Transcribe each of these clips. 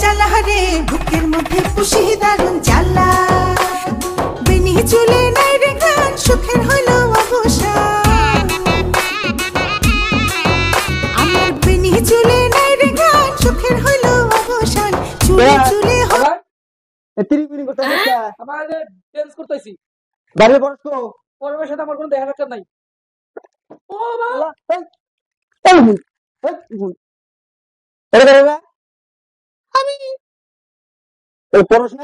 জ্বালা রে বুকের মধ্যে পুষি দারুণ জ্বালা বেনি চুলে নাই রে গান সুখের হলো অবসান আমার বেনি চুলে নাই রে গান সুখের হলো অবসান চুলে চুলে তিরিবিরি করতেছিস কে? আমার চেঞ্জ করতেছি বাড়ির বরস কো? পরমের সাথে আমার কোনো দেখা সাক্ষাৎ নাই। ও মা আল্লাহ, এই, এই হুন, এই হুন। এটা কে রে? এই পরশ না?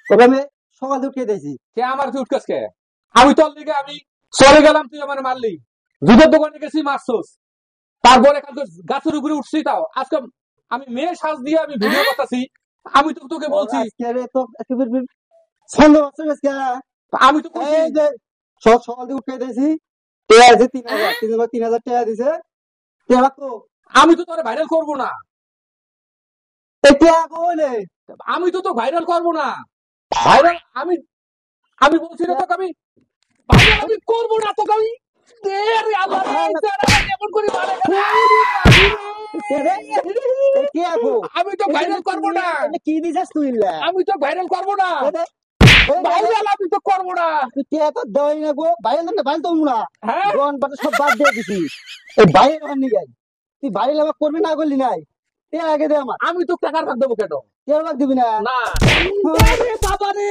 তোকে আমি সকাল থেকে উঠিয়ে দিয়েছি। কে আমার তুই উঠকাস কে? আমি তোর লিগে আমি চলে গেলাম, তুই আমার মারলি। দুধের দোকানে গেছি, মারছস। তারপরে কালকে গাছের উপরে উঠছি, তাও আজকে আমি মেয়ে সাজ দিয়ে আমি ভিডিও করতেছি। আমি তো তোকে বলছি, আজকে রে তো একেবারে সন্দেহ হচ্ছে আজকে। আমি তো কইছি এই যে সকাল থেকে উঠিয়ে দিয়েছি। এ আছে 3000 3000 টাকা দিছে। টাকা তো আমি তো তোরে ভাইরাল করব না। এটা কইলে আমি তো ভাইরাল করব না। ভাইরাল আমি আমি বলছি না তোকে, আমি ভাইরাল আমি করব না তোকে। আমি দে রে আল্লাহ রে, এই ছেলেটা এমন করে মারে কেন? কি আপু আমি তো ভাইরাল করব না। কি দিছিস তুই লা? আমি তো ভাইরাল করব না। ভাইরাল আমি তো করব না। তুই টিয়া তো দেওয়াই না গো। বাইরে না বাইরে তো না। হ্যাঁ গন বাটা সব বাদ দিয়ে দিছি। এই বাইরে ওখানে নিয়ে যাই। তুই বাইরে আমার করবি না করলি নাই। তে আগে দে আমার। আমি তো টাকার ভাগ দেবো কেন? কে ভাগ দিবি না? না বাবা রে।